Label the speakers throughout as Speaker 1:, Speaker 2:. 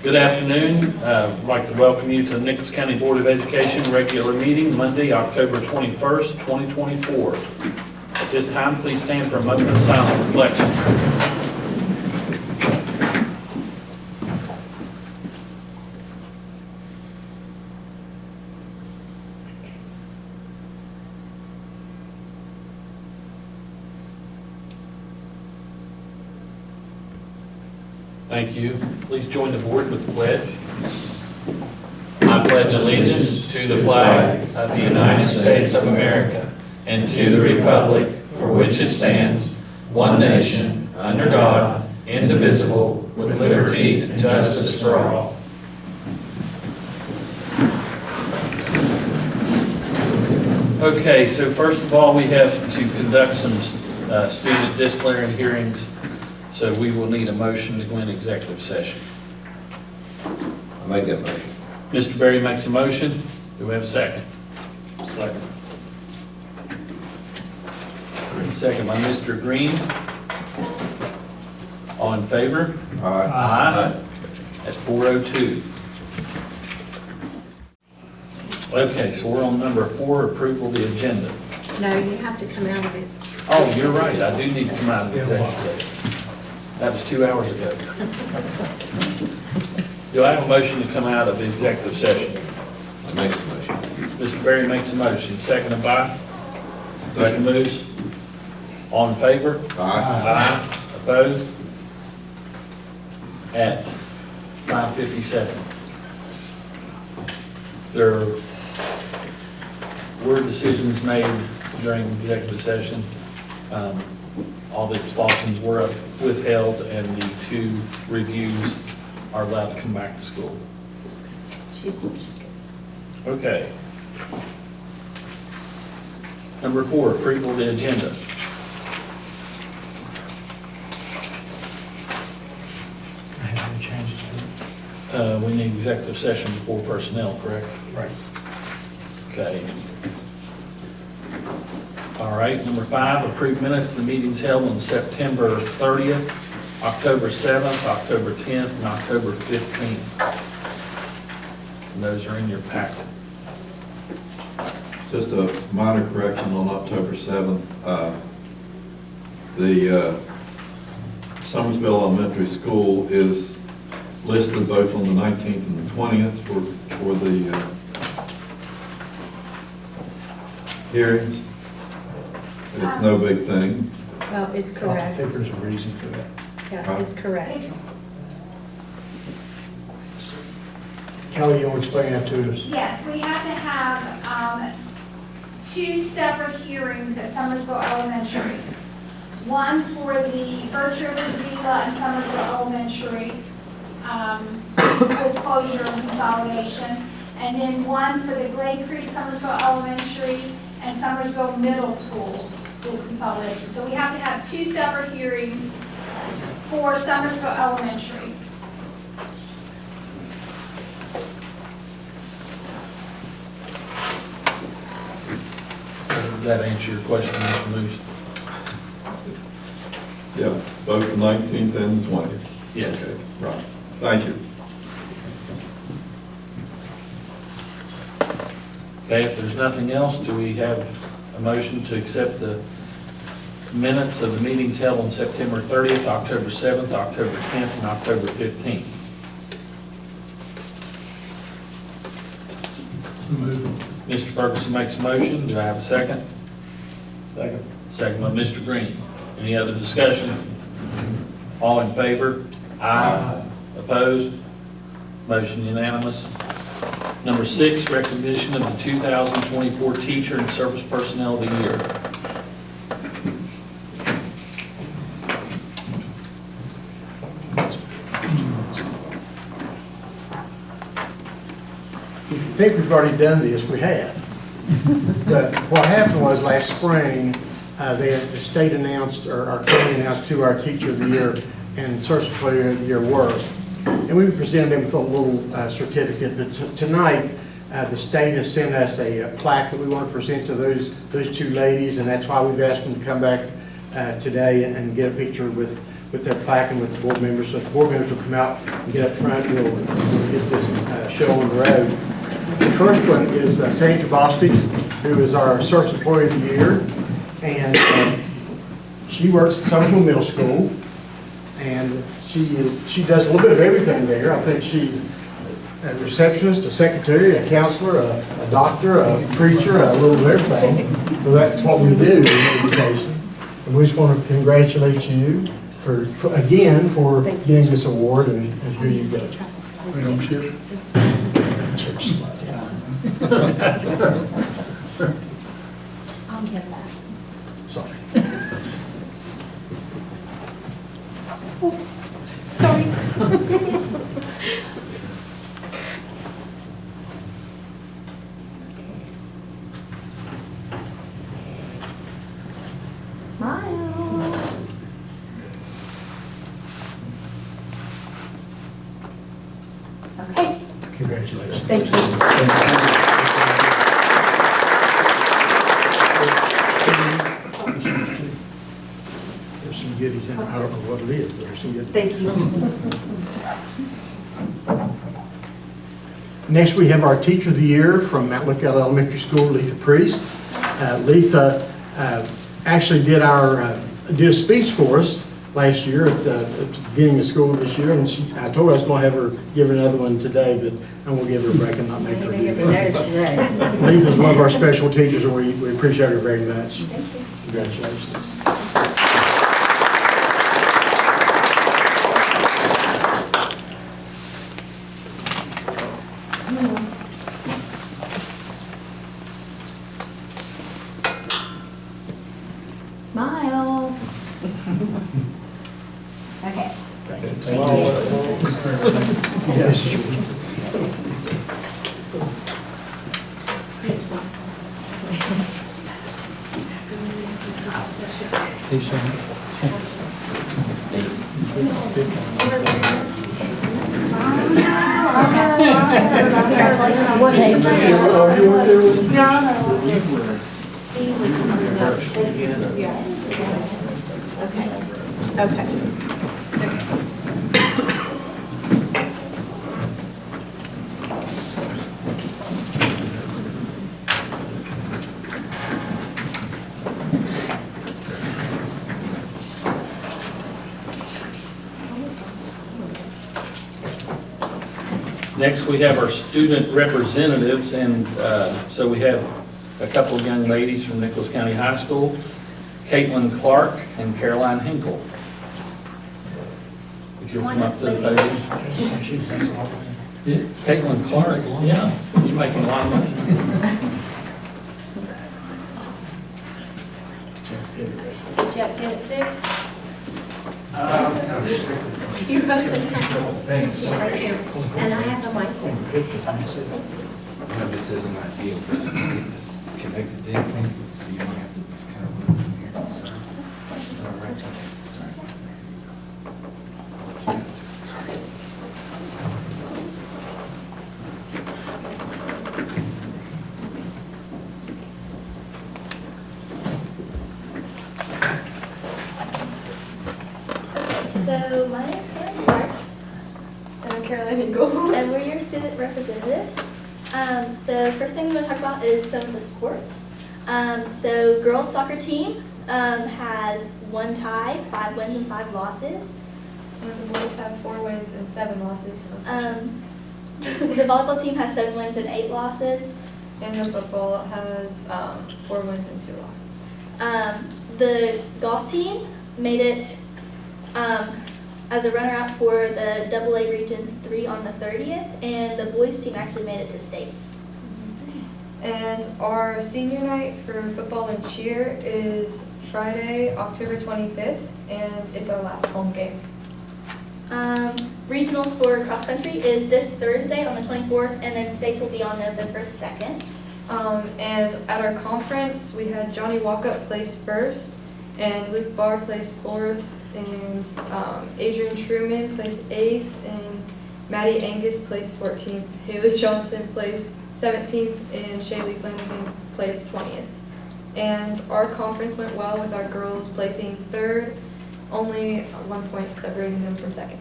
Speaker 1: Good afternoon. I'd like to welcome you to the Nicholas County Board of Education regular meeting, Monday, October 21st, 2024. At this time, please stand for a moment of silent reflection. Thank you. Please join the board with the pledge. I pledge allegiance to the flag of the United States of America and to the republic for which it stands, one nation, under God, indivisible, with liberty and justice for all. Okay, so first of all, we have to conduct some student disciplinary hearings. So we will need a motion to go into executive session.
Speaker 2: I'll make that motion.
Speaker 1: Mr. Berry makes a motion. Do we have a second? Second. Second by Mr. Green. All in favor? Aye. At 4:02. Okay, so we're on number 4, approval of the agenda.
Speaker 3: No, you have to come out of it.
Speaker 1: Oh, you're right, I do need to come out of executive session. That was 2 hours ago. Do I have a motion to come out of the executive session?
Speaker 2: I'll make the motion.
Speaker 1: Mr. Berry makes a motion, seconded by? Second moves. All in favor? Aye. Opposed? At 5:57. There were decisions made during executive session. All the expulsions were withheld and the 2 reviews are allowed to come back to school. Okay. Number 4, approval of the agenda.
Speaker 4: I have any changes to it?
Speaker 1: We need executive session before personnel, correct?
Speaker 4: Right.
Speaker 1: Okay. All right, number 5, approved minutes of the meetings held on September 30th, October 7th, October 10th, and October 15th. And those are in your packet.
Speaker 5: Just a minor correction on October 7th. The Summersville Elementary School is listed both on the 19th and the 20th for the hearings. It's no big thing.
Speaker 3: Well, it's
Speaker 4: I
Speaker 3: correct.
Speaker 4: think there's a reason for that.
Speaker 3: Yeah, it's correct.
Speaker 4: Kelly, you want to explain that to us?
Speaker 6: Yes, we have to have 2 separate hearings at Summersville Elementary. One for the Birch River Zila and Summersville Elementary school closure and consolidation, and then one for the Glade Creek Summersville Elementary and Summersville Middle School consolidation. So we have to have 2 separate hearings for Summersville Elementary.
Speaker 1: Does that answer your question, Mr. Moose?
Speaker 5: Yeah, both the 19th and the 20th.
Speaker 1: Yes.
Speaker 5: Okay, right. Thank you.
Speaker 1: Okay, if there's nothing else, do we have a motion to accept the minutes of the meetings held on September 30th, October 7th, October 10th, and October 15th? Mr. Ferguson makes a motion. Do I have a second?
Speaker 4: Second.
Speaker 1: Second by Mr. Green. Any other discussion? All in favor? Aye. Opposed? Motion unanimous. Number 6, recognition of the 2024 Teacher and Service Personnel of the Year.
Speaker 4: If you think we've already done this, we have. But what happened was last spring, the state announced, or our county announced to our Teacher of the Year and Service Employee of the Year work. And we presented them with a little certificate. But tonight, the state has sent us a plaque that we want to present to those 2 ladies, and that's why we've asked them to come back today and get a picture with with their plaque and with the board members. So if the board members will come out and get up front, we'll get this show on the road. The first one is Sandra Bostic, who is our Service Employee of the Year. And she works at Summersville Middle School. And she does a little bit of everything there. I think she's a receptionist, a secretary, a counselor, a doctor, a preacher, a little of everything. So that's what we do in education. And we just want to congratulate you again for getting this award, and here you go.
Speaker 3: We don't ship. I'll get that.
Speaker 4: Sorry.
Speaker 3: Sorry. Smile. Okay.
Speaker 4: Congratulations.
Speaker 3: Thank you.
Speaker 4: There's some goodies in it. I don't know what it is, but there's some goodies.
Speaker 3: Thank you.
Speaker 4: Next, we have our Teacher of the Year from Mount Lookout Elementary School, Letha Priest. Letha actually did a speech for us last year at the beginning of school this year, and I told her I was going to have her give her another one today, but I'm going to give her a break and not make her do that. Letha's one of our special teachers, and we appreciate her very much.
Speaker 3: Thank you.
Speaker 4: Congratulations.
Speaker 3: Smile. Okay.
Speaker 4: Yes.
Speaker 3: Okay.
Speaker 1: Next, we have our student representatives, and so we have a couple of young ladies from Nicholas County High School, Caitlin Clark and Caroline Hinkle. If you'll come up to the podium. Caitlin Clark, yeah, you're making a lot of money.
Speaker 3: Did Jeff get it fixed? You wrote it down.
Speaker 7: Thanks.
Speaker 3: Right here. And I have the mic.
Speaker 7: I know this isn't ideal, but get this connected to anything, so you don't have to just kind of move from here. Sorry. It's all right. Sorry.
Speaker 8: So my name is Caitlin Clark,
Speaker 9: And I'm Caroline Hinkle.
Speaker 8: and we're your student representatives. So first thing we want to talk about is some of the sports. So girls soccer team has 1 tie, 5 wins and 5 losses.
Speaker 9: And the boys have 4 wins and 7 losses.
Speaker 8: The volleyball team has 7 wins and 8 losses.
Speaker 9: And the football has 4 wins and 2 losses.
Speaker 8: The golf team made it as a runner-up for the AA Region 3 on the 30th, and the boys team actually made it to states.
Speaker 9: And our senior night for football and cheer is Friday, October 25th, and it's our last home game.
Speaker 8: Regionals for cross country is this Thursday on the 24th, and then states will be on November 2nd.
Speaker 9: And at our conference, we had Johnny Walkup place first, and Luke Barr placed 4th, and Adrian Truman placed 8th, and Maddie Angus placed 14th. Haley Johnson placed 17th, and Shaylee Flanagan placed 20th. And our conference went well with our girls placing 3rd, only 1 point separating them from second.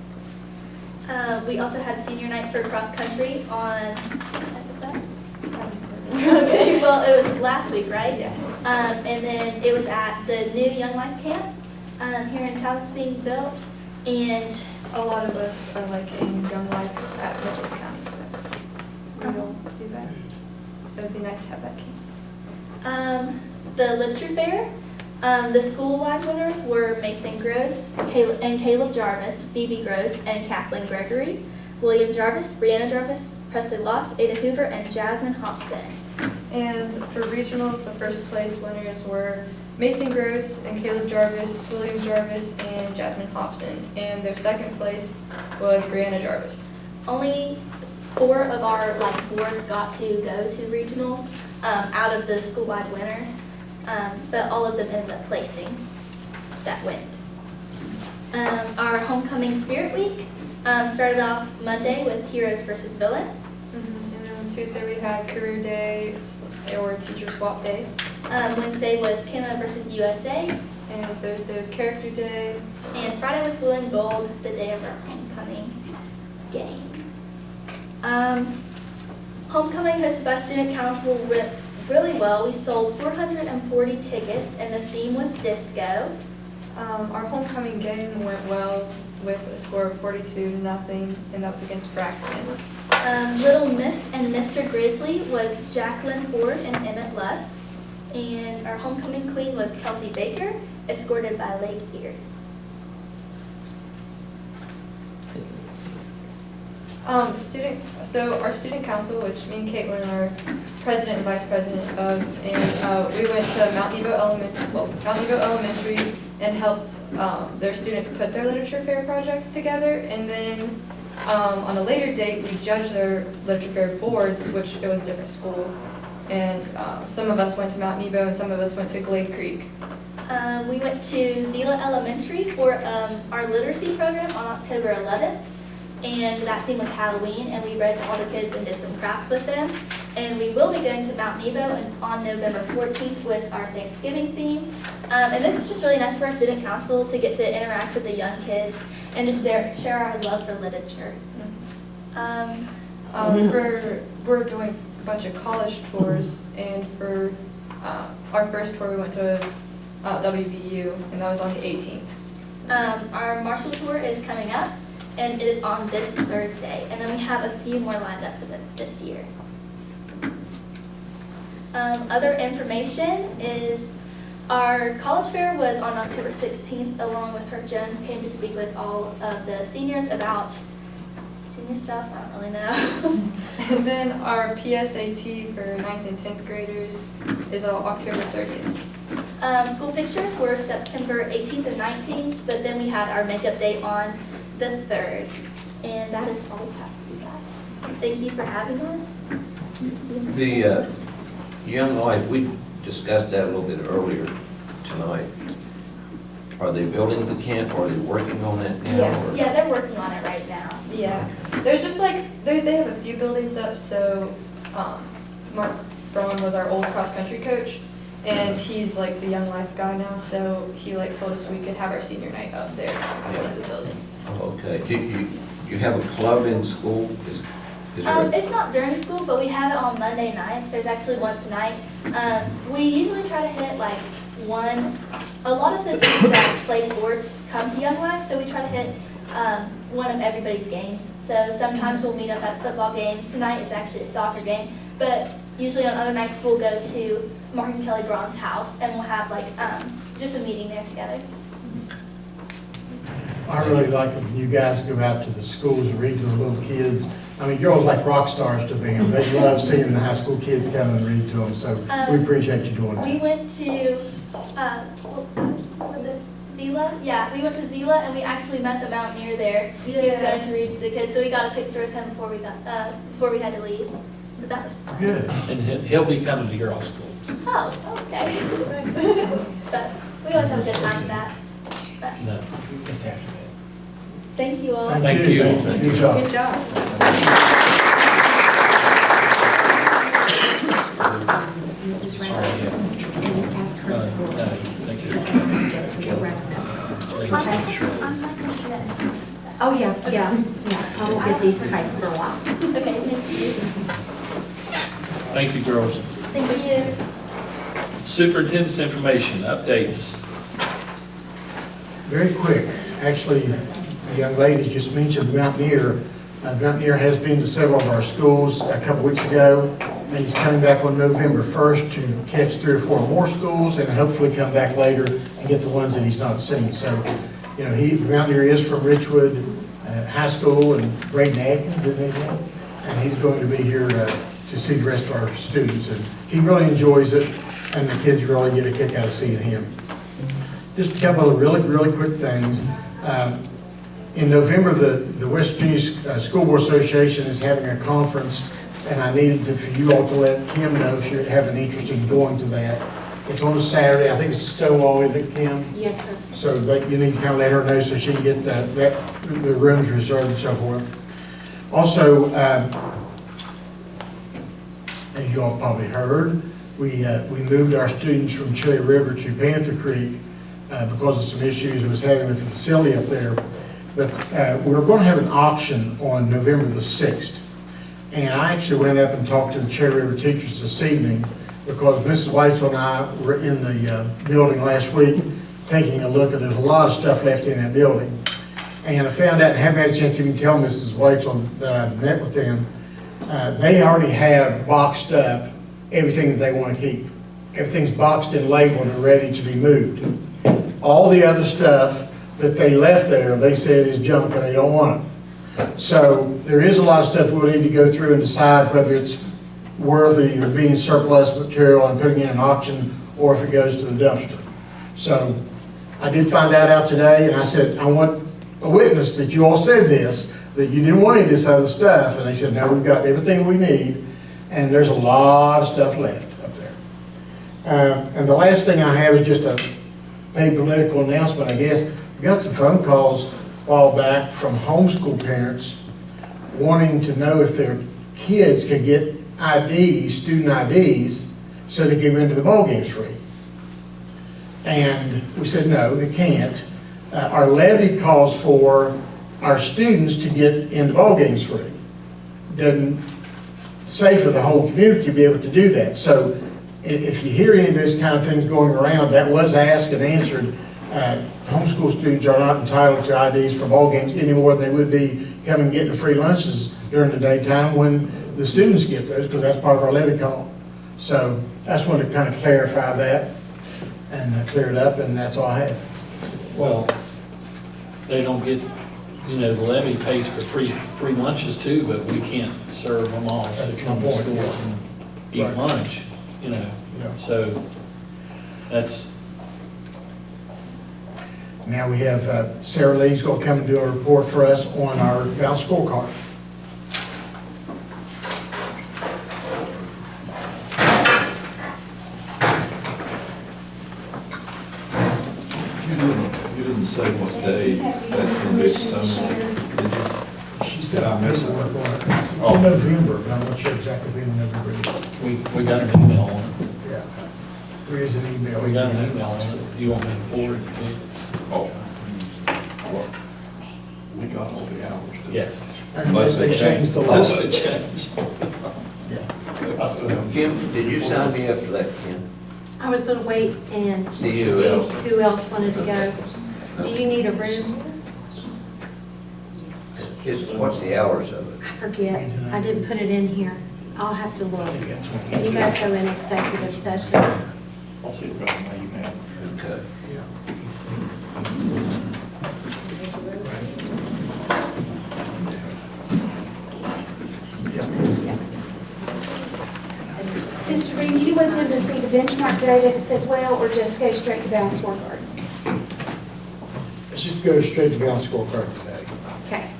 Speaker 8: We also had senior night for cross country on, what was that? Okay, well, it was last week, right?
Speaker 9: Yeah.
Speaker 8: And then it was at the new Young Life Camp here in town that's being built. And
Speaker 9: A lot of us are like in Young Life at Mitchell's County, so we will do that. So it'd be nice to have that camp.
Speaker 8: the literature fair, the school-wide winners were Mason Gross and Caleb Jarvis, Phoebe Gross, and Kathleen Gregory, William Jarvis, Brianna Jarvis, Presley Loss, Ada Hoover, and Jasmine Hobson.
Speaker 9: And for regionals, the first place winners were Mason Gross and Caleb Jarvis, William Jarvis, and Jasmine Hobson. And their second place was Brianna Jarvis.
Speaker 8: Only 4 of our boards got to go to regionals out of the school-wide winners, but all of them ended up placing that went. Our homecoming spirit week started off Monday with heroes versus villains.
Speaker 9: And then on Tuesday we had career day or teacher swap day.
Speaker 8: Wednesday was Kima versus USA,
Speaker 9: And Thursday was character day.
Speaker 8: and Friday was blue and gold, the day of our homecoming game. Homecoming hosted by student council went really well. We sold 440 tickets, and the theme was disco.
Speaker 9: Our homecoming game went well with a score of 42-0, and that was against Braxton.
Speaker 8: Little Miss and Mr. Grizzly was Jacqueline Ford and Emmett Lusk. And our homecoming queen was Kelsey Baker, escorted by Lake Beard.
Speaker 9: So our student council, which me and Caitlin are president and vice president of, and we went to Mount Nebo Elementary and helped their students put their literature fair projects together. And then on a later date, we judged their literature fair boards, which it was a different school. And some of us went to Mount Nebo, and some of us went to Glade Creek.
Speaker 8: We went to Zila Elementary for our literacy program on October 11th. And that theme was Halloween, and we read to all the kids and did some crafts with them. And we will be going to Mount Nebo on November 14th with our Thanksgiving theme. And this is just really nice for our student council to get to interact with the young kids and just share our love for literature.
Speaker 9: We're doing a bunch of college tours, and for our first tour we went to WVU, and that was on the 18th.
Speaker 8: Our Marshall tour is coming up, and it is on this Thursday. And then we have a few more lined up for this year. Other information is our college fair was on October 16th, along with Kirk Jones came to speak with all of the seniors about senior stuff. I don't really know.
Speaker 9: And then our PSAT for 9th and 10th graders is on October 30th.
Speaker 8: School pictures were September 18th and 19th, but then we had our makeup day on the 3rd. And that is all we have for you guys. Thank you for having us.
Speaker 2: The Young Life, we discussed that a little bit earlier tonight. Are they building the camp, or are they working on it now? or-
Speaker 8: Yeah, they're working on it right now.
Speaker 9: Yeah, there's just they have a few buildings up, so Mark Braun was our old cross-country coach, and he's like the Young Life guy now, so he told us we could have our senior night up there in one of the buildings.
Speaker 2: Okay, do you have a club in school? Is there?
Speaker 8: It's not during school, but we have it on Monday nights. There's actually one tonight. We usually try to hit one. A lot of the students that play sports come to Young Life, so we try to hit one of everybody's games. So sometimes we'll meet up at football games. Tonight it's actually a soccer game, but usually on other nights we'll go to Mark and Kelly Braun's house, and we'll have just a meeting there together.
Speaker 4: I really like it when you guys go out to the schools and read to the little kids. I mean, you're all like rock stars to them. They love seeing the high school kids come and read to them, so we appreciate you doing
Speaker 8: We
Speaker 4: that.
Speaker 8: went to, what was it, Zila? Yeah, we went to Zila, and we actually met the mountaineer there. He was
Speaker 9: Yeah.
Speaker 8: going to read to the kids, so we got a picture of him before we had to leave. So that was fun.
Speaker 4: Good.
Speaker 1: And he'll be coming to your all school.
Speaker 8: Oh, okay. But we always have a good time with that. But
Speaker 1: No.
Speaker 7: It's after that.
Speaker 8: thank you all.
Speaker 1: Thank you.
Speaker 4: Good job.
Speaker 3: Good job. Mrs. Randall, and ask her for
Speaker 1: Thank you.
Speaker 3: get some direct notes. Oh, yeah. I will get these typed for a while.
Speaker 8: Okay, thank you.
Speaker 1: Thank you, girls.
Speaker 8: Thank you.
Speaker 1: Superintendent's information, updates.
Speaker 4: Very quick, actually, the young lady just mentioned Mountaineer. Mountaineer has been to several of our schools a couple weeks ago, and he's coming back on November 1st to catch 3 or 4 more schools, and hopefully come back later and get the ones that he's not seen. So, you know, Mountaineer is from Richwood High School and Braden Atkins, isn't he? And he's going to be here to see the rest of our students, and he really enjoys it, and the kids really get a kick out of seeing him. Just a couple of really quick things. In November, the West Virginia School Board Association is having a conference, and I needed for you all to let Kim know if you have an interest in going to that. It's on a Saturday. I think it's Stonewall, isn't it, Kim?
Speaker 3: Yes, sir.
Speaker 4: So that you need to kind of let her know so she can get the rooms reserved and so forth. Also, as you all probably heard, we moved our students from Cherry River to Panther Creek because of some issues it was having with the facility up there. But we're going to have an auction on November the 6th. And I actually went up and talked to the Cherry River teachers this evening because Mrs. Weitzel and I were in the building last week taking a look, and there's a lot of stuff left in that building. And I found out, and haven't had a chance to even tell Mrs. Weitzel that I've met with them, they already have boxed up everything that they want to keep. Everything's boxed and labeled and ready to be moved. All the other stuff that they left there, they said is junk and they don't want it. So there is a lot of stuff we'll need to go through and decide whether it's worthy of being surplus material and putting in an auction, or if it goes to the dumpster. So I did find that out today, and I said, I want a witness that you all said this, that you didn't want any of this other stuff. And they said, no, we've got everything we need, and there's a lot of stuff left up there. And the last thing I have is just a paid political announcement, I guess. We got some phone calls a while back from homeschool parents wanting to know if their kids could get IDs, student IDs, so they could go into the ball games free. And we said, no, they can't. Our levy calls for our students to get into ball games free. Doesn't say for the whole community to be able to do that. So if you hear any of those kind of things going around, that was asked and answered. Homeschool students are not entitled to IDs for ball games any more than they would be coming getting free lunches during the daytime when the students get those, because that's part of our levy call. So I just wanted to kind of clarify that and clear it up, and that's all I have.
Speaker 1: Well, they don't get, you know, the levy pays for free lunches too, but we can't serve them all
Speaker 4: That's
Speaker 1: to
Speaker 4: my
Speaker 1: come to
Speaker 4: point,
Speaker 1: school
Speaker 4: yeah.
Speaker 1: and eat
Speaker 4: Right.
Speaker 1: lunch, you know.
Speaker 4: Yeah.
Speaker 1: So that's,
Speaker 4: Now we have Sarah Lee's going to come and do a report for us on our balanced scorecard.
Speaker 5: You didn't say what day that's going to be Stonewall.
Speaker 4: She's
Speaker 5: Did I
Speaker 4: got
Speaker 5: miss it?
Speaker 4: paperwork on it. It's in November, but I'm not sure exactly when in November it is.
Speaker 1: we got an email on it.
Speaker 4: Yeah. There is an email.
Speaker 1: We got an email on it. Do you want me to forward it to you?
Speaker 5: Oh. Well, we got all the hours. didn't we?
Speaker 1: Yes.
Speaker 4: Unless they change the law.
Speaker 5: Unless they change.
Speaker 4: Yeah.
Speaker 2: Kim, did you sign me up for that, Kim?
Speaker 3: I was gonna wait and
Speaker 2: See
Speaker 3: see
Speaker 2: who else.
Speaker 3: who else wanted to go. Do you need a room?
Speaker 2: What's the hours of it?
Speaker 3: I forget. I didn't put it in here. I'll have to look. You guys go in executive session.
Speaker 7: I'll see if I can my email.
Speaker 2: Okay.
Speaker 10: Mr. Reed, you want them to see the benchmark data as well, or just go straight to balanced scorecard?
Speaker 4: Let's just go straight to balanced scorecard today.
Speaker 10: Okay.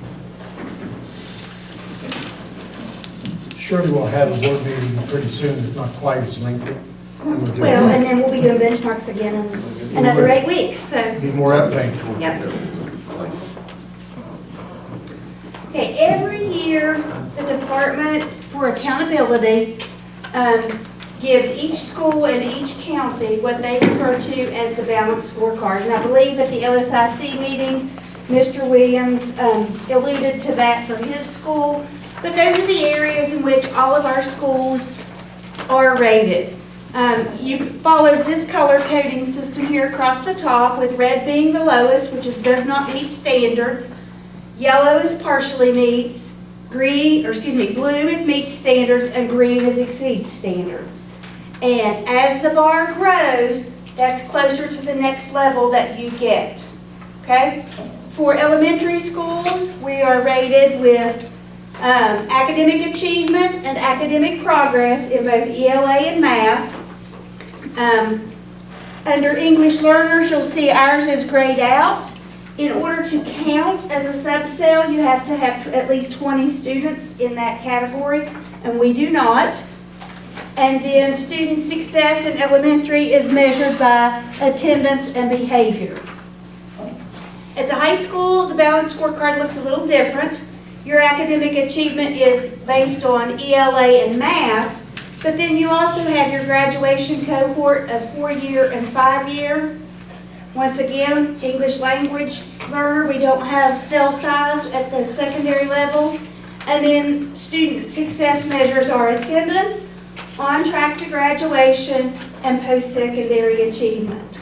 Speaker 4: Surely we'll have a board meeting pretty soon, it's not quite as lengthy. And we'll do-
Speaker 10: Well, and then we'll be doing benchmarks again in another 8 weeks, so.
Speaker 4: Be more updated.
Speaker 10: Yep. Okay, every year, the Department for Accountability gives each school and each county what they refer to as the balanced scorecard. And I believe at the LSIC meeting Mr. Williams alluded to that for his school. But those are the areas in which all of our schools are rated. Follows this color coding system here across the top, with red being the lowest, which does not meet standards. Yellow is partially meets, blue is meets standards, and green is exceeds standards. And as the bar grows, that's closer to the next level that you get, okay? For elementary schools, we are rated with academic achievement and academic progress in both ELA and math. Under English learners, you'll see ours is grayed out. In order to count as a subcell, you have to have at least 20 students in that category, and we do not. And then student success in elementary is measured by attendance and behavior. At the high school, the balanced scorecard looks a little different. Your academic achievement is based on ELA and math, but then you also have your graduation cohort of 4-year and 5-year. Once again, English language learner, we don't have cell size at the secondary level. And then student success measures are attendance, on track to graduation, and post-secondary achievement.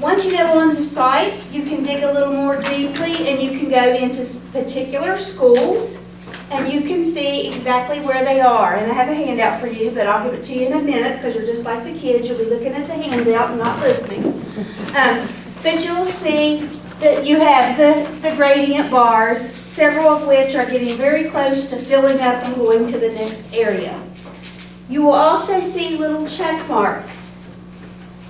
Speaker 10: Once you go on the site, you can dig a little more deeply and you can go into particular schools and you can see exactly where they are. And I have a handout for you, but I'll give it to you in a minute because you're just like the kids. You'll be looking at the handout and not listening. But you'll see that you have the gradient bars, several of which are getting very close to filling up and going to the next area. You will also see little check marks.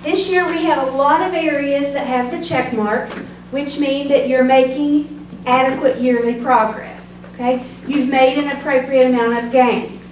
Speaker 10: This year we have a lot of areas that have the check marks, which mean that you're making adequate yearly progress. Okay? You've made an appropriate amount of gains.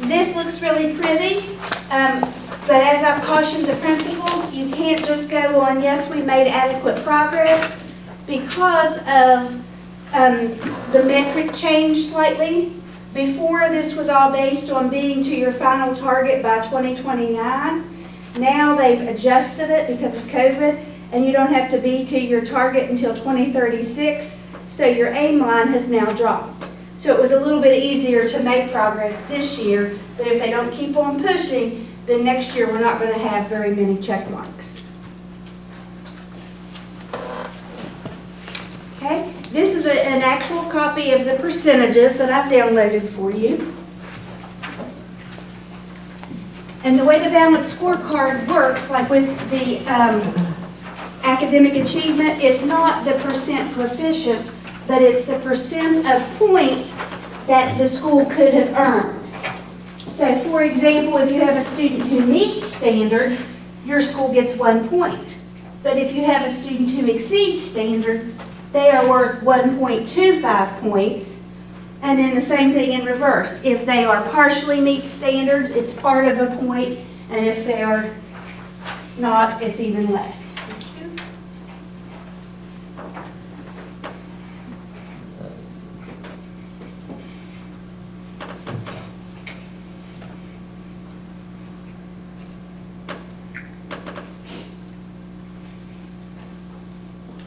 Speaker 10: This looks really pretty, but as I've cautioned the principals, you can't just go on, yes, we made adequate progress, because of the metric changed slightly. Before, this was all based on being to your final target by 2029. Now they've adjusted it because of COVID, and you don't have to be to your target until 2036, so your aim line has now dropped. So it was a little bit easier to make progress this year, but if they don't keep on pushing, then next year we're not going to have very many check marks. Okay, this is an actual copy of the percentages that I've downloaded for you. And the way the balanced scorecard works, like with the academic achievement, it's not the percent proficient, but it's the percent of points that the school could have earned. So for example, if you have a student who meets standards, your school gets 1 point. But if you have a student who exceeds standards, they are worth 1.25 points. And then the same thing in reverse. If they are partially meet standards, it's part of a point, and if they are not, it's even less.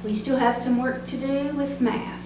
Speaker 10: We still have some work to do with math.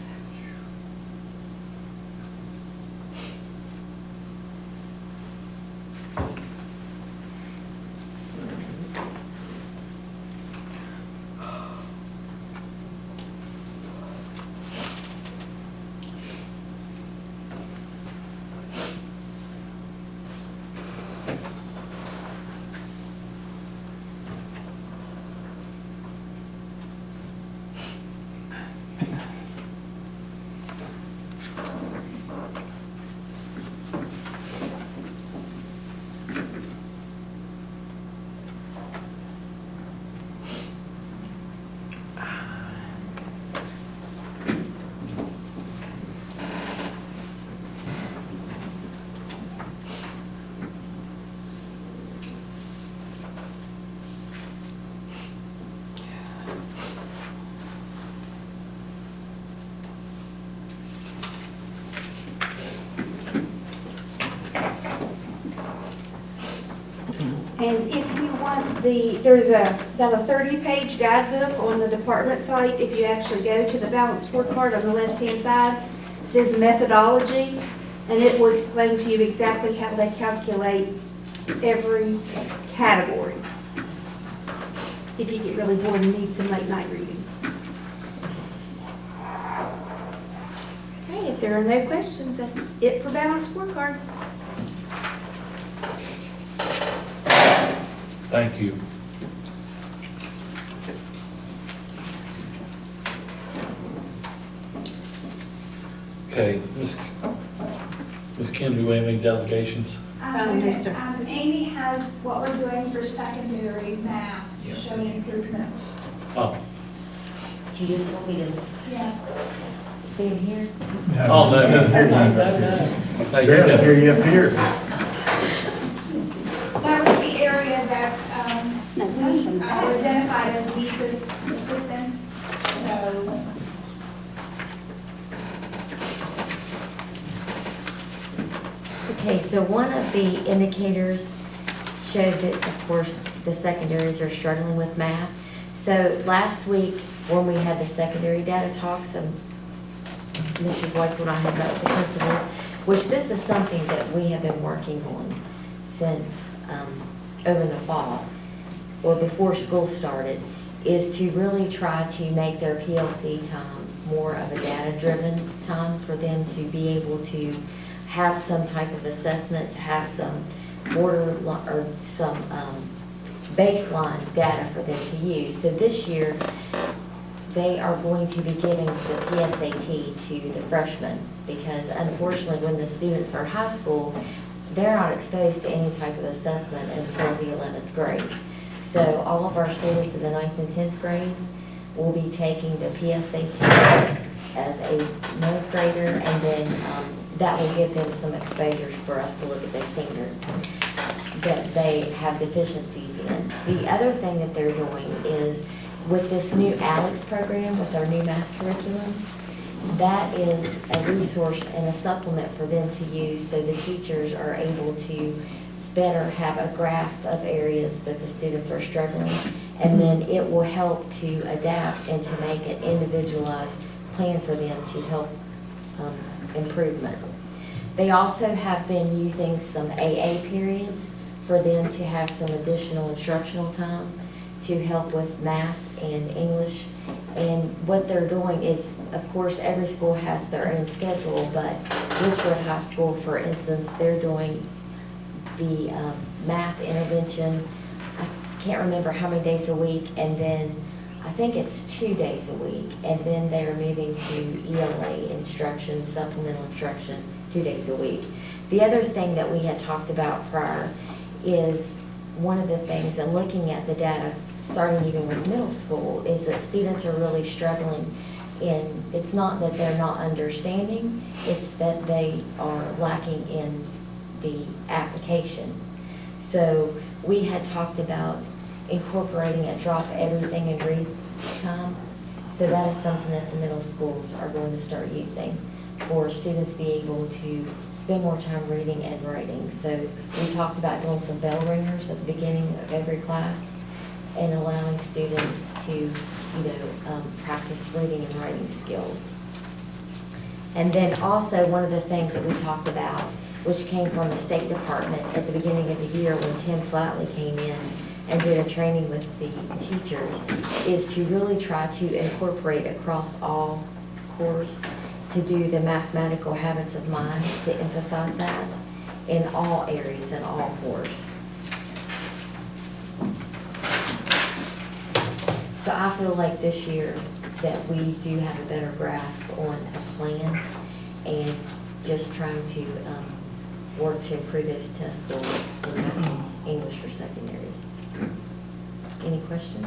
Speaker 10: There's about a 30-page guidebook on the department site. If you actually go to the balanced scorecard on the left-hand side, it says methodology, and it will explain to you exactly how they calculate every category. If you get really bored and need some late night reading. Okay, if there are no questions, that's it for balanced scorecard.
Speaker 1: Thank you. Okay, Ms. Kim, do we have any delegations?
Speaker 3: no, sir.
Speaker 6: Amy has what we're doing for secondary math to show improvement.
Speaker 1: Oh,
Speaker 11: Do you just want me to
Speaker 6: Yeah.
Speaker 11: see it here?
Speaker 1: oh, no.
Speaker 4: Can't hear you.
Speaker 1: Hey, you
Speaker 4: Barely
Speaker 1: go.
Speaker 4: hear you up here.
Speaker 6: That was the area that I identified as needs of assistance, so.
Speaker 11: Okay, so one of the indicators showed that, of course, the secondaries are struggling with math. So last week, when we had the secondary data talks, Mrs. White's and I had met with the principals, which this is something that we have been working on since over the fall, or before school started, is to really try to make their PLC time more of a data-driven time for them to be able to have some type of assessment, to have some border or some baseline data for them to use. So this year, they are going to be giving the PSAT to the freshmen because unfortunately, when the students start high school, they're not exposed to any type of assessment until the 11th grade. So all of our students in the 9th and 10th grade will be taking the PSAT as a 9th grader, and then that will give them some exposures for us to look at those standards that they have deficiencies in. The other thing that they're doing is with this new ALEX program, with our new math curriculum, that is a resource and a supplement for them to use so the teachers are able to better have a grasp of areas that the students are struggling. And then it will help to adapt and to make an individualized plan for them to help improvement. They also have been using some AA periods for them to have some additional instructional time to help with math and English. And what they're doing is, of course, every school has their own schedule, but Richwood High School, for instance, they're doing the math intervention, I can't remember how many days a week, and then I think it's 2 days a week, and then they're moving to ELA instruction, supplemental instruction, 2 days a week. The other thing that we had talked about prior is one of the things, and looking at the data, starting even with middle school, is that students are really struggling in, it's not that they're not understanding, it's that they are lacking in the application. So we had talked about incorporating a drop everything and read time. So that is something that the middle schools are going to start using for students to be able to spend more time reading and writing. So we talked about doing some bell ringers at the beginning of every class and allowing students to, practice reading and writing skills. And then also one of the things that we talked about, which came from the State Department at the beginning of the year when Tim Flatley came in and did a training with the teachers, is to really try to incorporate across all cores to do the mathematical habits of mind, to emphasize that in all areas and all cores. So I feel like this year that we do have a better grasp on a plan and just trying to work to improve those test scores in math and English for secondaries. Any questions?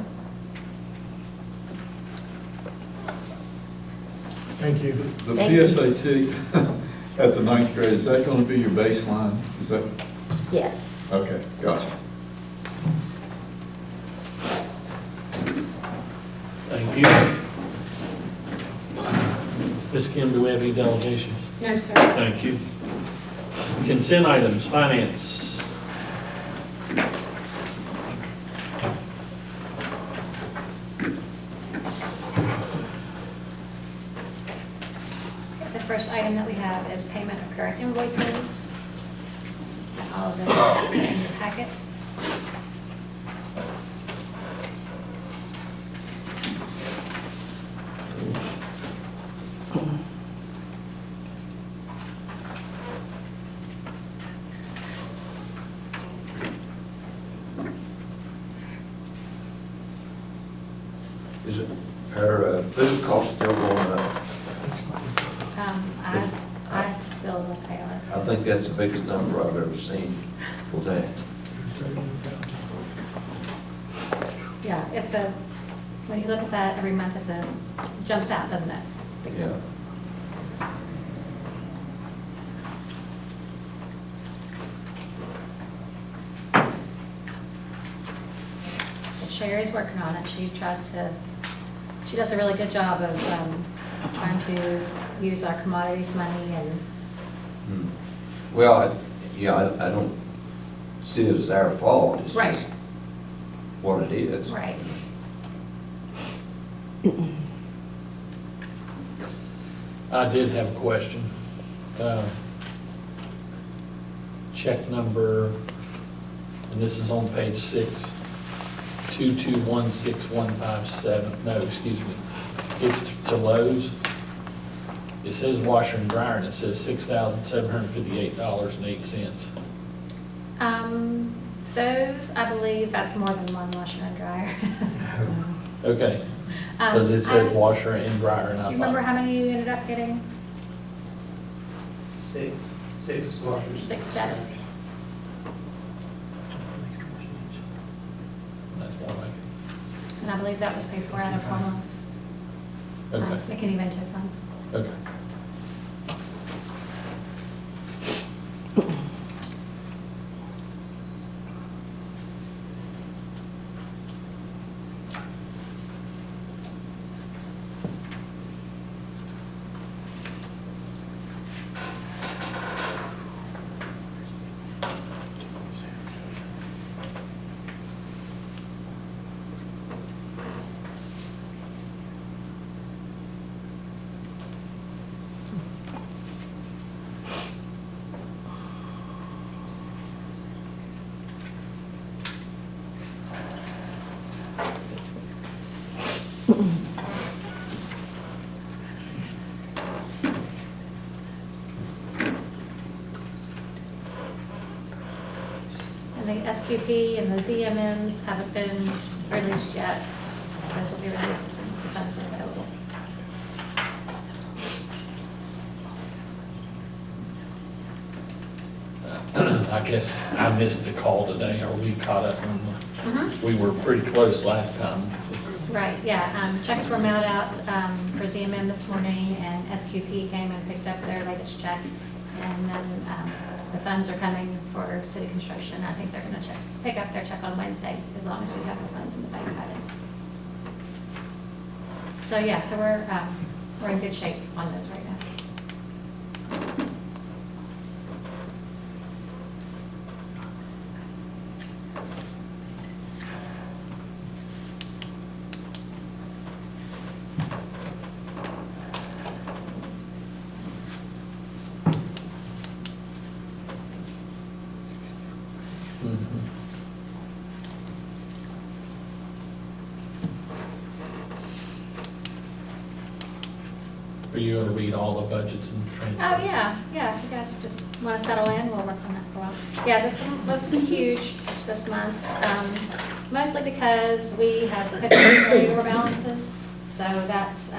Speaker 4: Thank you.
Speaker 5: The
Speaker 11: Thank you.
Speaker 5: PSAT at the 9th grade, is that going to be your baseline? Is that,
Speaker 11: Yes.
Speaker 5: okay, gotcha.
Speaker 1: Thank you. Ms. Kim, do we have any delegations?
Speaker 3: No, sir.
Speaker 1: Thank you. Consent items, finance.
Speaker 12: The first item that we have is payment of current invoices. And all of them are in your packet.
Speaker 2: Is it, are food costs still going up?
Speaker 12: I feel that they are.
Speaker 2: I think that's the biggest number I've ever seen for that.
Speaker 12: Yeah, it's a, when you look at that every month, jumps out, doesn't it? It's a big
Speaker 2: Yeah.
Speaker 12: number. But Sherry's working on it. She does a really good job of trying to use our commodities money and,
Speaker 2: Well, I don't see it as our fault. It's
Speaker 12: Right.
Speaker 2: just what it is.
Speaker 12: right.
Speaker 1: I did have a question. Check number, and this is on page 6, 2216157, no, excuse me. It's to Lowe's. It says washer and dryer, and it says $6,758.08.
Speaker 12: Those, I believe, that's more than one washer and dryer.
Speaker 1: Okay, because it says washer and dryer, and I
Speaker 12: Do you remember
Speaker 1: thought,
Speaker 12: how many you ended up getting?
Speaker 7: Six washers.
Speaker 12: 6 sets.
Speaker 1: that's more like
Speaker 12: And I believe that was paid for out of homeless.
Speaker 1: it. Okay,
Speaker 12: McKinney-Vento funds.
Speaker 1: okay.
Speaker 12: And the SQP and the ZMMs haven't been released yet. Those will be released as soon as the funds are available.
Speaker 1: I guess I missed the call today. Are we caught up on
Speaker 12: Mm-hmm.
Speaker 1: we were pretty close last time.
Speaker 12: Right, yeah. Checks were mailed out for ZMM this morning, and SQP came and picked up their latest check. And then the funds are coming for city construction. I think they're going to pick up their check on Wednesday, as long as we have the funds in the bank by then. So, yeah, so we're in good shape on those right now.
Speaker 1: Mhm. Are you going to read all the budgets and transfers?
Speaker 12: Oh, yeah, if you guys just want to settle in, we'll work on that for a while. Yeah, this one was huge this month, mostly because we have put in carryover balances. So that's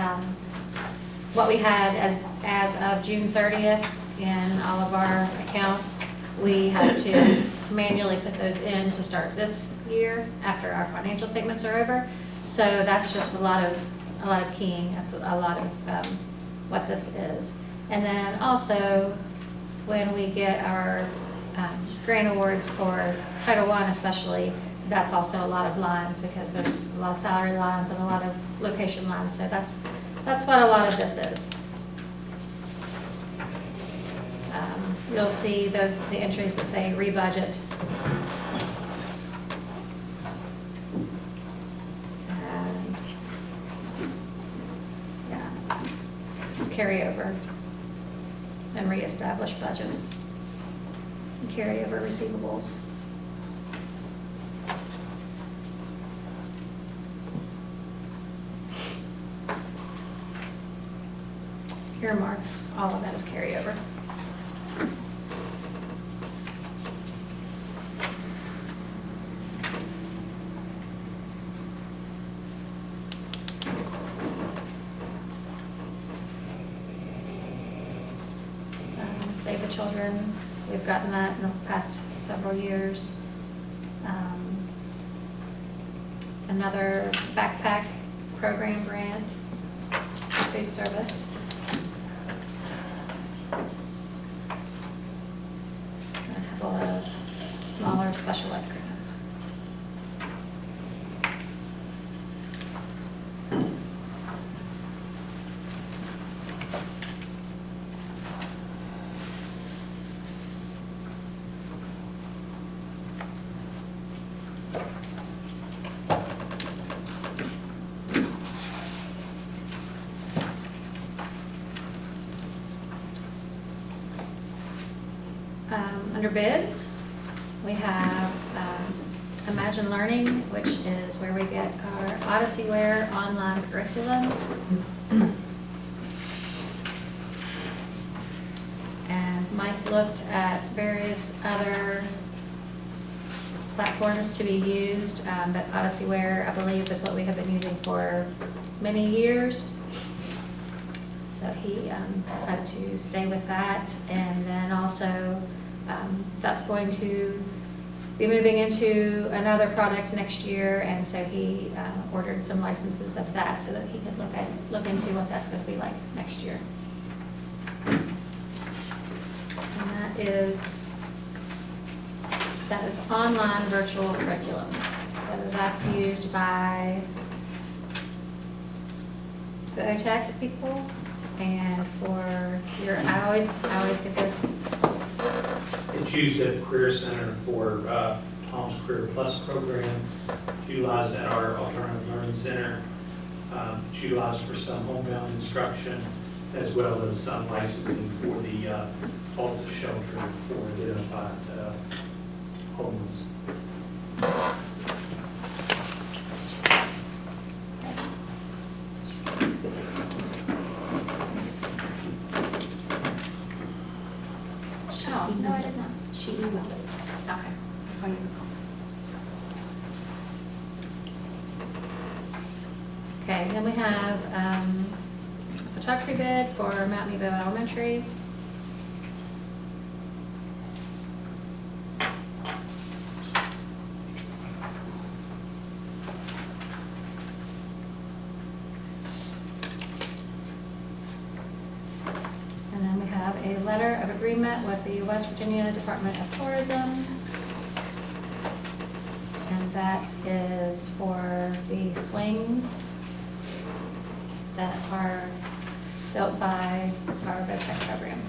Speaker 12: what we had as of June 30th in all of our accounts. We have to manually put those in to start this year after our financial statements are over. So that's just a lot of keying. That's a lot of what this is. And then also, when we get our grant awards for Title I especially, that's also a lot of lines because there's a lot of salary lines and a lot of location lines. So that's what a lot of this is. You'll see the entries that say rebudget. And, yeah, carryover. and reestablish budgets and carry over receivables. Earmarks, all of that is carryover. Save the Children, we've gotten that in the past several years. Another backpack program grant, food service. And a couple of smaller special ed grants. Under bids, we have Imagine Learning, which is where we get our OdysseyWare online curriculum. And Mike looked at various other platforms to be used, but OdysseyWare, I believe, is what we have been using for many years. So he decided to stay with that, and then also that's going to be moving into another product next year, and so he ordered some licenses of that so that he could look into what that's going to be like next year. And that is online virtual curriculum. So that's used by the OTech people, and for your, I always get this.
Speaker 13: It's used at the Career Center for Tom's Career Plus program. It's utilized at our Alternative Learning Center. It's utilized for some homebound instruction, as well as some licensing for the Alta shelter for identified homeless.
Speaker 12: No, I did not.
Speaker 3: She emailed it.
Speaker 12: Okay.
Speaker 3: Before you call.
Speaker 12: Okay, then we have a photography bid for Mount Nebo Elementary. And then we have a letter of agreement with the West Virginia Department of Tourism. And that is for the swings that are built by our VOTEC program.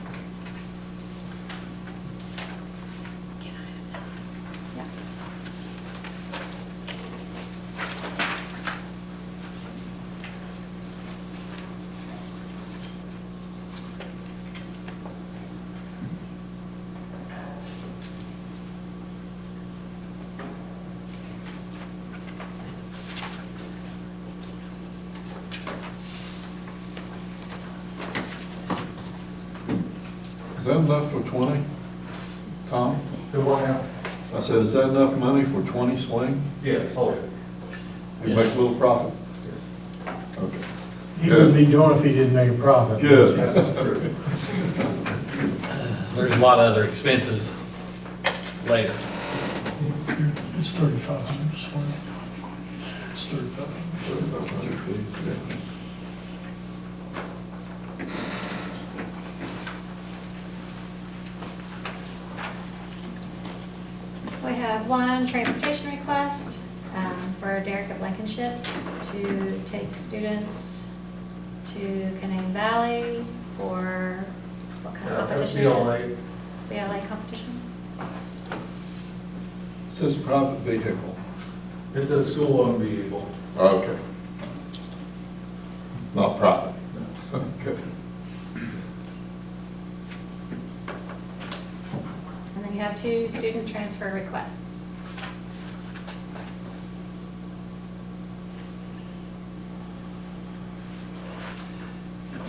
Speaker 12: Yeah.
Speaker 5: Is that enough for 20, Tom?
Speaker 14: So what now?
Speaker 5: I said, is that enough money for 20 swings?
Speaker 14: Yeah, oh, yeah.
Speaker 5: We make a little profit? Okay.
Speaker 4: He wouldn't be doing it if he didn't make a profit.
Speaker 5: Good.
Speaker 1: There's a lot of other expenses later.
Speaker 4: It's 3,500. It's
Speaker 5: 3,500.
Speaker 12: We have one transportation request for Derek of Blankenship to take students to Canaan Valley for what kind of competition is it? BLA competition?
Speaker 5: It says private vehicle.
Speaker 14: It's a school-owned vehicle.
Speaker 5: Okay. Not private. Okay.
Speaker 12: We have 2 student transfer requests.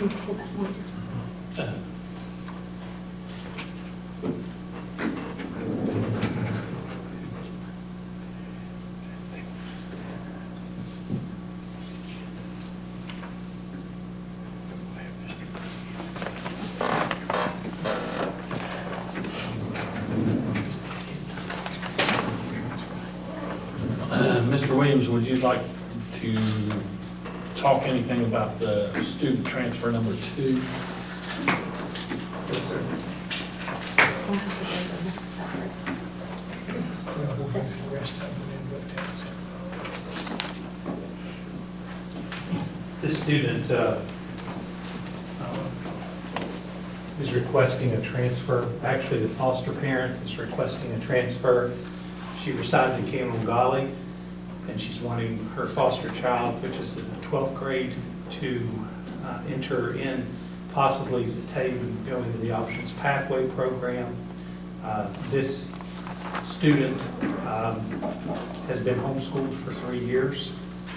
Speaker 3: Pull that one down.
Speaker 1: Mr. Williams, would you like to talk anything about the student transfer number 2?
Speaker 13: Yes, sir.
Speaker 3: We'll have to vote on that separate.
Speaker 4: Well, we'll fix the rest of them and then vote
Speaker 13: This student is requesting a transfer. Actually, the foster parent is requesting a transfer. She resides in Cameron-Galley, and she's wanting her foster child, which is in the 12th grade, to enter in, possibly to even go into the Options Pathway program. This student has been homeschooled for 3 years,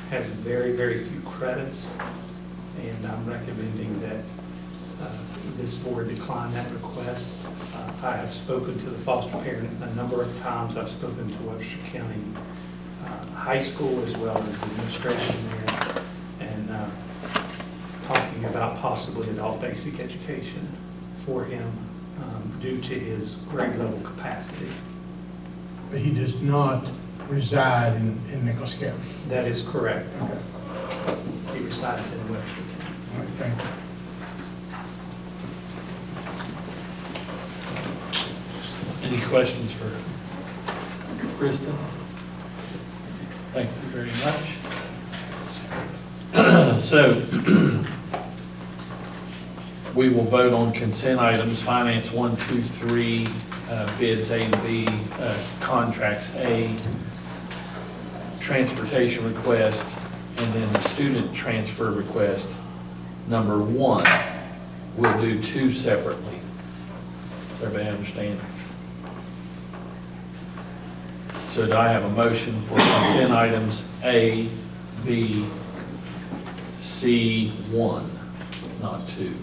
Speaker 13: has very, very few credits, and I'm recommending that this board decline that request. I have spoken to the foster parent a number of times. I've spoken to Webster County High School as well as the administration there, and talking about possibly adult basic education for him due to his grade level capacity.
Speaker 4: But he does not reside in Nicholas County.
Speaker 13: That is correct.
Speaker 4: Okay.
Speaker 13: He resides in Webster County.
Speaker 4: All right, thank you.
Speaker 1: Any questions for Kristen? Thank you very much. So, we will vote on consent items, finance 1, 2, 3, bids A and B, contracts A, transportation request, and then the student transfer request, number 1. We'll do 2 separately. Everybody understand? So do I have a motion for consent items A, B, C, 1, not 2?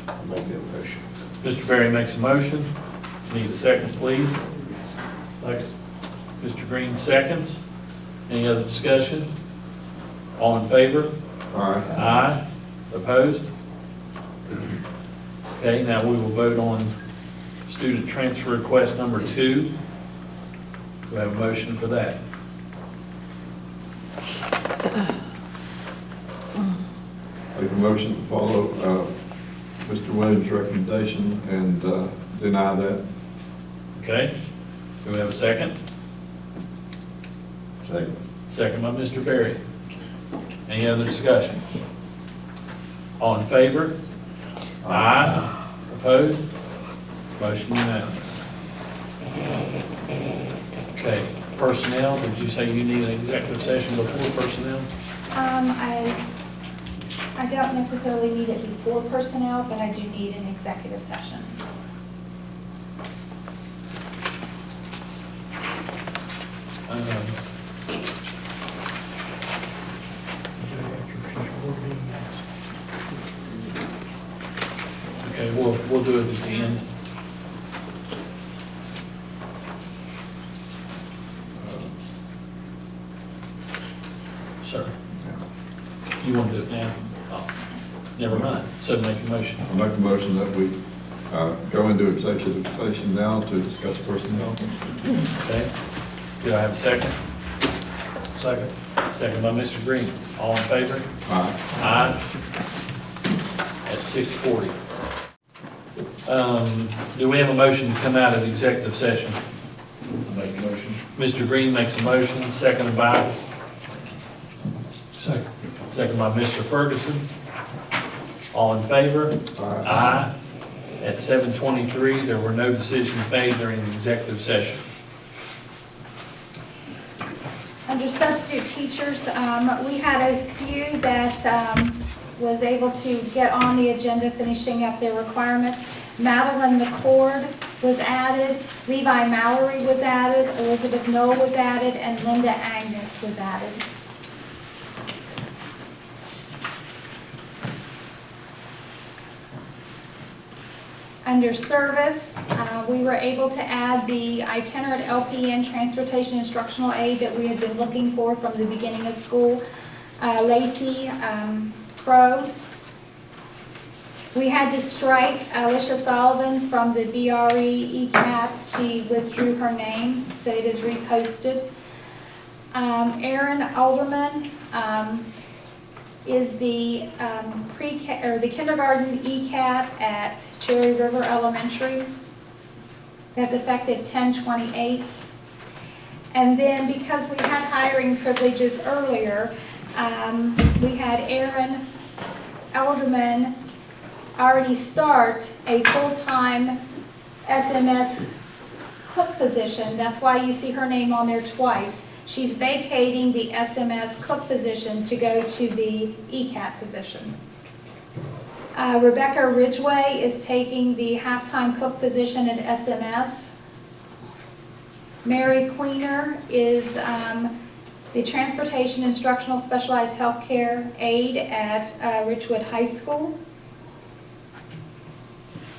Speaker 2: I'll make that motion.
Speaker 1: Mr. Berry makes a motion. Need a second, please. Second. Mr. Green seconds. Any other discussion? All in favor?
Speaker 5: Aye.
Speaker 1: Aye. Opposed? Okay, now we will vote on student transfer request number 2. Do we have a motion for that?
Speaker 5: Make a motion to follow Mr. Williams' recommendation and deny that.
Speaker 1: Okay. Do we have a second?
Speaker 2: Second.
Speaker 1: Second by Mr. Berry. Any other discussion? All in favor? Aye. Opposed? Motion unanimous. Okay, personnel, did you say you need an executive session before personnel?
Speaker 6: I don't necessarily need it before personnel, but I do need an executive session.
Speaker 1: Okay, we'll do it at the end. Sir, you want to do it now? Oh, never mind. So make a motion.
Speaker 5: I make a motion that we go into executive session now to discuss personnel.
Speaker 1: Okay. Do I have a second?
Speaker 4: Second.
Speaker 1: Second by Mr. Green. All in favor?
Speaker 5: Aye.
Speaker 1: Aye. At 6:40. Do we have a motion to come out of executive session?
Speaker 5: Make a motion.
Speaker 1: Mr. Green makes a motion, seconded by?
Speaker 4: Second.
Speaker 1: Second by Mr. Ferguson. All in favor? Aye. At 7:23, there were no decisions made during the executive session.
Speaker 6: Under substitute teachers, we had a few that was able to get on the agenda, finishing up their requirements. Madeline McCord was added, Levi Mallory was added, Elizabeth Knoll was added, and Linda Agnes was added. Under service, we were able to add the itinerant LPN transportation instructional aid that we had been looking for from the beginning of school, Lacey Crow. We had to strike Alicia Sullivan from the BRE ECAT. She withdrew her name, so it is reposted. Erin Alderman is the the kindergarten ECAT at Cherry River Elementary. That's effective 10/28. And then because we had hiring privileges earlier, we had Erin Alderman already start a full-time SMS cook position. That's why you see her name on there twice. She's vacating the SMS cook position to go to the ECAT position. Rebecca Ridgway is taking the half-time cook position at SMS. Mary Queener is the transportation instructional specialized healthcare aide at Richwood High School.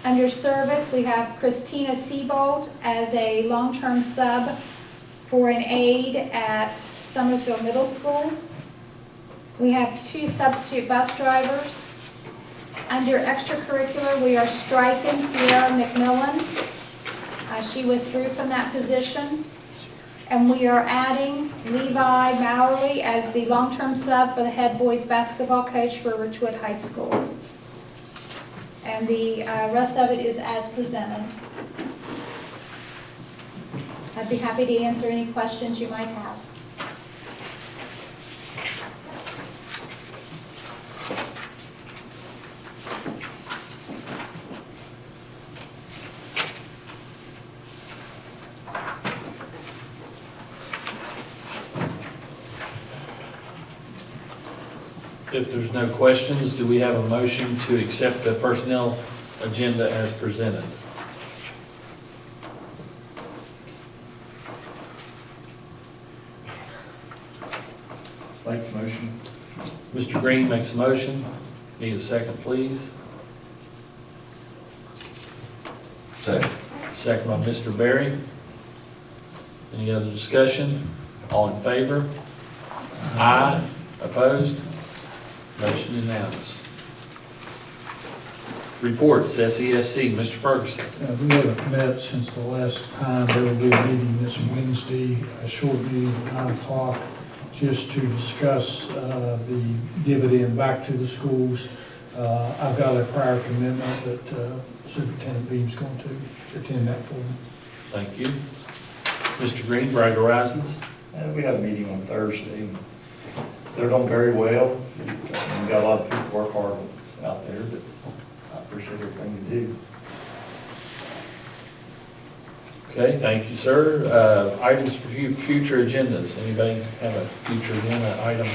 Speaker 6: Under service, we have Christina Seabold as a long-term sub for an aide at Summersville Middle School. We have 2 substitute bus drivers. Under extracurricular, we are striking Sierra McMillan. She withdrew from that position. And we are adding Levi Mallory as the long-term sub for the head boys basketball coach for Richwood High School. And the rest of it is as presented. I'd be happy to answer any questions you might have.
Speaker 1: If there's no questions, do we have a motion to accept the personnel agenda as presented?
Speaker 14: Make the motion.
Speaker 1: Mr. Green makes a motion. Need a second, please.
Speaker 2: Second.
Speaker 1: Second by Mr. Berry. Any other discussion? All in favor? Aye. Opposed? Motion unanimous. Reports, SESC, Mr. Ferguson.
Speaker 15: We haven't met since the last time. There will be a meeting this Wednesday, a short meeting at 9 o'clock, just to discuss the dividend back to the schools. I've got a prior commitment that Superintendent Beam's going to attend that for me.
Speaker 1: Thank you. Mr. Green, Bright Horizons.
Speaker 16: We had a meeting on Thursday. They're doing very well. We've got a lot of people work hard out there, but I appreciate everything you do.
Speaker 1: Okay, thank you, sir. Items for future agendas. Anybody have a future agenda item?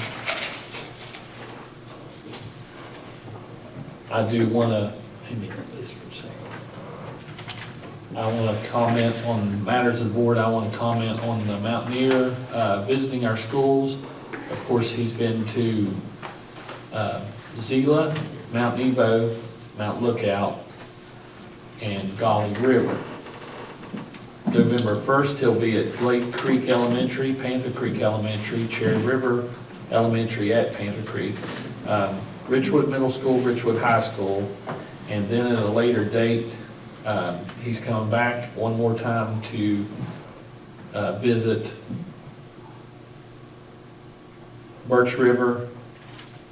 Speaker 1: I do want to, let me get this for a second. I want to comment on matters of the board. I want to comment on the Mountaineer visiting our schools. Of course, he's been to Zila, Mount Nebo, Mount Lookout, and Golly River. November 1st, he'll be at Lake Creek Elementary, Panther Creek Elementary, Cherry River Elementary at Panther Creek, Richwood Middle School, Richwood High School, and then at a later date, he's coming back one more time to visit Birch River,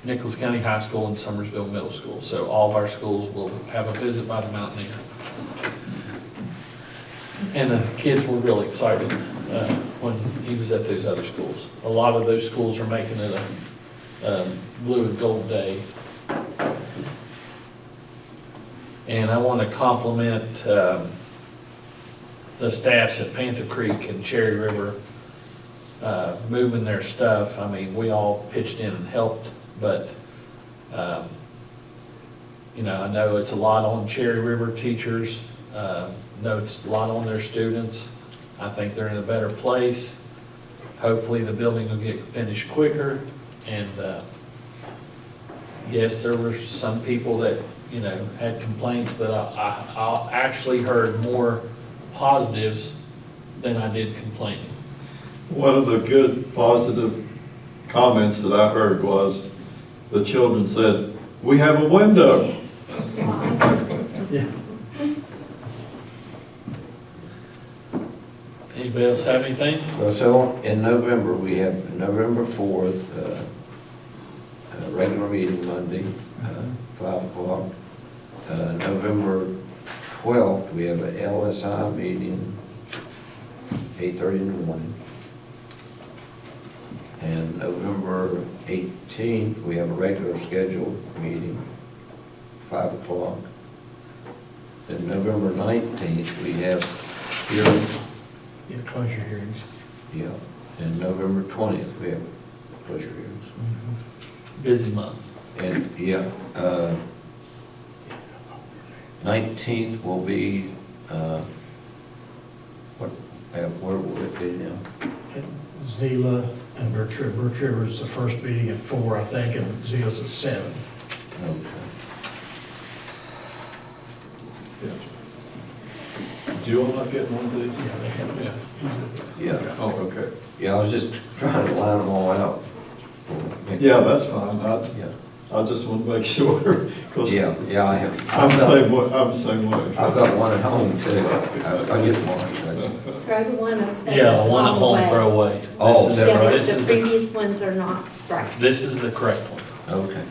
Speaker 1: Nicholas County High School, and Summersville Middle School. So all of our schools will have a visit by the Mountaineer. And the kids were really excited when he was at those other schools. A lot of those schools are making it a blue and gold day. And I want to compliment the staffs at Panther Creek and Cherry River moving their stuff. I mean, we all pitched in and helped, but You know, I know it's a lot on Cherry River teachers, know it's a lot on their students. I think they're in a better place. Hopefully, the building will get finished quicker, and, yes, there were some people that, you know, had complaints, but I actually heard more positives than I did complaining.
Speaker 5: One of the good, positive comments that I heard was, the children said, "We have a window."
Speaker 10: Yes.
Speaker 4: Yeah.
Speaker 1: Anybody else have anything?
Speaker 2: Well, so in November, we have November 4th, a regular meeting Monday, 5 o'clock. November 12th, we have a LSI meeting, 8:30 in the morning. And November 18th, we have a regular scheduled meeting, 5 o'clock. Then November 19th, we have hearings.
Speaker 4: Yeah, closure hearings.
Speaker 2: Yeah, and November 20th, we have closure hearings.
Speaker 1: Busy month.
Speaker 2: And, yeah, 19th will be, where will it be now?
Speaker 4: Zila and Birch River. Birch River is the first meeting at 4, I think, and Zila's at 7.
Speaker 2: Okay.
Speaker 5: Do you all not get one of these?
Speaker 4: Yeah, they have,
Speaker 5: Yeah.
Speaker 2: Yeah,
Speaker 5: Oh, okay.
Speaker 2: yeah, I was just trying to line them all out.
Speaker 5: Yeah, that's fine.
Speaker 2: Yeah,
Speaker 5: I just want to make sure, because
Speaker 2: yeah, I have.
Speaker 5: I'm the same way, I'm the same way.
Speaker 2: I've got one at home too. I get one.
Speaker 3: Throw the one that's
Speaker 1: Yeah, the one at home,
Speaker 3: away.
Speaker 1: throw away.
Speaker 2: Oh,
Speaker 1: This is-
Speaker 2: is that
Speaker 3: Yeah,
Speaker 2: right?
Speaker 1: this
Speaker 3: the
Speaker 1: is the-
Speaker 3: previous ones are not right.
Speaker 1: This is the correct one.
Speaker 2: Okay.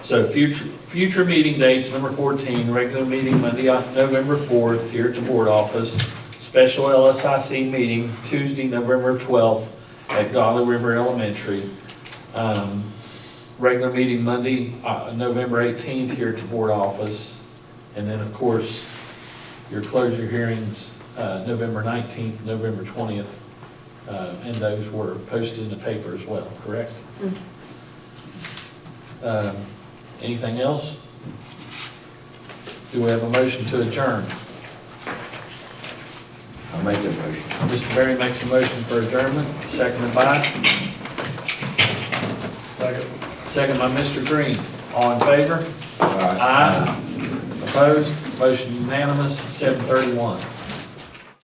Speaker 1: So future meeting dates, number 14, regular meeting Monday, November 4th, here at the board office. Special LSIC meeting Tuesday, November 12th at Golly River Elementary. Regular meeting Monday, November 18th, here at the board office. And then, of course, your closure hearings, November 19th, November 20th. And those were posted in the paper as well, correct? Anything else? Do we have a motion to adjourn?
Speaker 2: I'll make the motion.
Speaker 1: Mr. Berry makes a motion for adjournment, seconded by? Second by Mr. Green. All in favor? Aye. Opposed? Motion unanimous, 7:31.